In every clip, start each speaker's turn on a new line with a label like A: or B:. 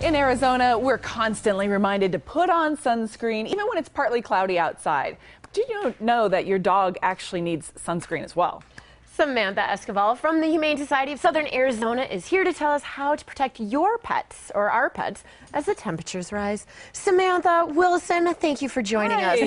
A: In Arizona, we're constantly reminded to put on sunscreen, even when it's partly cloudy outside. Do you know that your dog actually needs sunscreen as well?
B: Samantha Esquivel from the Humane Society of Southern Arizona is here to tell us how to protect your pets, or our pets, as the temperatures rise. Samantha Wilson, thank you for joining us.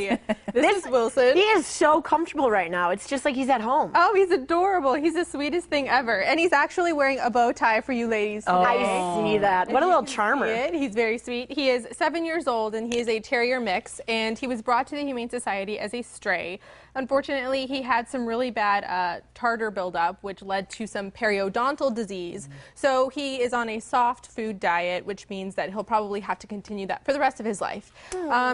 C: This is Wilson.
B: He is so comfortable right now. It's just like he's at home.
C: Oh, he's adorable. He's the sweetest thing ever. And he's actually wearing a bow tie for you ladies today.
B: I see that. What a little charmer.
C: He's very sweet. He is 7 years old and he is a terrier mix, and he was brought to the Humane Society as a stray. Unfortunately, he had some really bad tartar buildup, which led to some periodontal disease. So he is on a soft food diet, which means that he'll probably have to continue that for the rest of his life.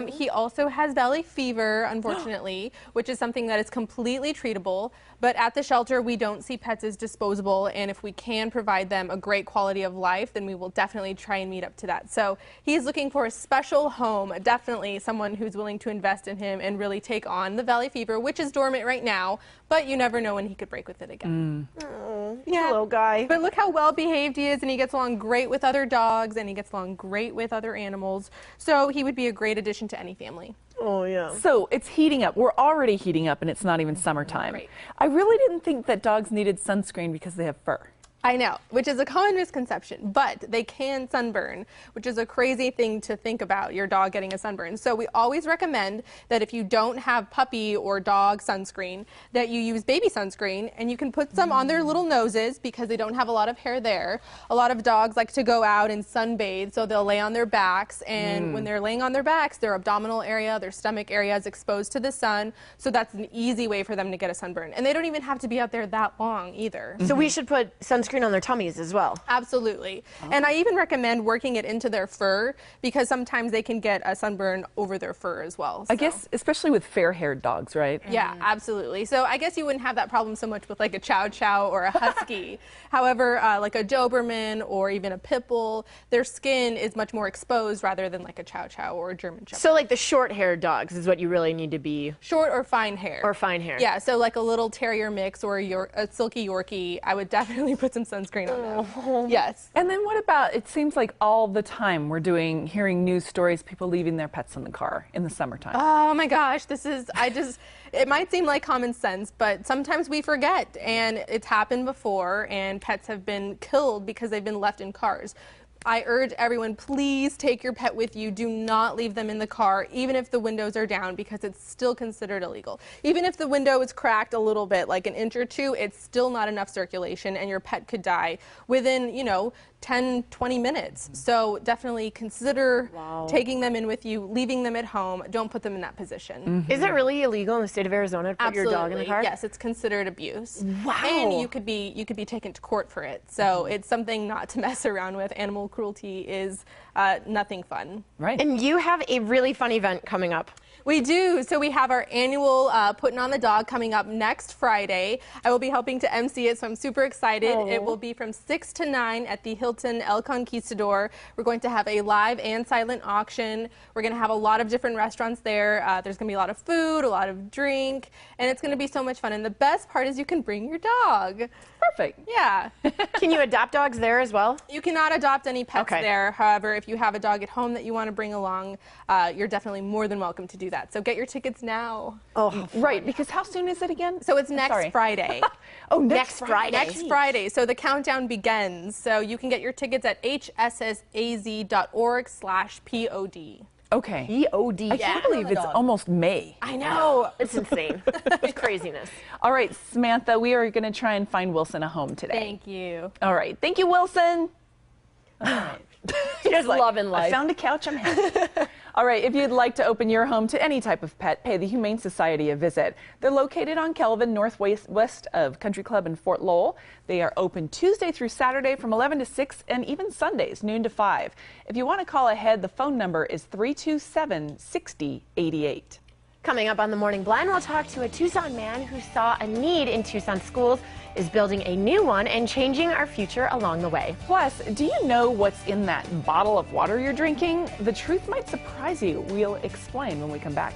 C: He also has belly fever, unfortunately, which is something that is completely treatable. But at the shelter, we don't see pets as disposable, and if we can provide them a great quality of life, then we will definitely try and meet up to that. So he's looking for a special home, definitely someone who's willing to invest in him and really take on the belly fever, which is dormant right now, but you never know when he could break with it again.
B: Yeah, little guy.
C: But look how well behaved he is, and he gets along great with other dogs, and he gets along great with other animals. So he would be a great addition to any family.
B: Oh, yeah.
A: So it's heating up. We're already heating up, and it's not even summertime.
C: Right.
A: I really didn't think that dogs needed sunscreen because they have fur.
C: I know, which is a common misconception, but they can sunburn, which is a crazy thing to think about, your dog getting a sunburn. So we always recommend that if you don't have puppy or dog sunscreen, that you use baby sunscreen, and you can put some on their little noses because they don't have a lot of hair there. A lot of dogs like to go out and sunbathe, so they'll lay on their backs, and when they're laying on their backs, their abdominal area, their stomach area is exposed to the sun, so that's an easy way for them to get a sunburn. And they don't even have to be out there that long either.
B: So we should put sunscreen on their tummies as well.
C: Absolutely. And I even recommend working it into their fur because sometimes they can get a sunburn over their fur as well.
A: I guess, especially with fair-haired dogs, right?
C: Yeah, absolutely. So I guess you wouldn't have that problem so much with like a Chow Chow or a Husky. However, like a Doberman or even a Pit Bull, their skin is much more exposed rather than like a Chow Chow or a German Shepherd.
B: So like the short-haired dogs is what you really need to be.
C: Short or fine hair.
B: Or fine hair.
C: Yeah, so like a little terrier mix or a silky Yorkie, I would definitely put some sunscreen on them. Yes.
A: And then what about, it seems like all the time we're hearing news stories, people leaving their pets in the car in the summertime.
C: Oh my gosh, it might seem like common sense, but sometimes we forget, and it's happened before, and pets have been killed because they've been left in cars. I urge everyone, please take your pet with you. Do not leave them in the car, even if the windows are down, because it's still considered illegal. Even if the window is cracked a little bit, like an inch or two, it's still not enough circulation, and your pet could die within, 10, 20 minutes. So definitely consider taking them in with you, leaving them at home. Don't put them in that position.
B: Is it really illegal in the state of Arizona to put your dog in the car?
C: Yes, it's considered abuse.
B: Wow.
C: And you could be taken to court for it. So it's something not to mess around with. Animal cruelty is nothing fun.
A: Right.
B: And you have a really fun event coming up.
C: We do. So we have our annual Putting on the Dog coming up next Friday. I will be helping to MC it, so I'm super excited. It will be from 6 to 9 at the Hilton El Conquistador. We're going to have a live and silent auction. We're going to have a lot of different restaurants there. There's going to be a lot of food, a lot of drink, and it's going to be so much fun. And the best part is you can bring your dog.
A: Perfect.
C: Yeah.
B: Can you adopt dogs there as well?
C: You cannot adopt any pets there. However, if you have a dog at home that you want to bring along, you're definitely more than welcome to do that. So get your tickets now.
B: Oh,
A: right, because how soon is it again?
C: So it's next Friday.
A: Oh,
B: next Friday.
C: Next Friday. So the countdown begins. So you can get your tickets at hssaz.org/POD.
A: Okay.
B: POD.
A: I can't believe it's almost May.
B: I know. It's insane. It's craziness.
A: All right, Samantha, we are going to try and find Wilson a home today.
C: Thank you.
A: All right. Thank you, Wilson. All right.
B: Just loving life.
A: I found a couch. I'm happy. All right. If you'd like to open your home to any type of pet, pay the Humane Society a visit. They're located on Kelvin, northwest of Country Club in Fort Lowell. They are open Tuesday through Saturday from 11 to 6 and even Sundays, noon to 5. If you want to call ahead, the phone number is 327-6088.
B: Coming up on The Morning Blind, we'll talk to a Tucson man who saw a need in Tucson schools, is building a new one, and changing our future along the way.
A: Plus, do you know what's in that bottle of water you're drinking? The truth might surprise you. We'll explain when we come back.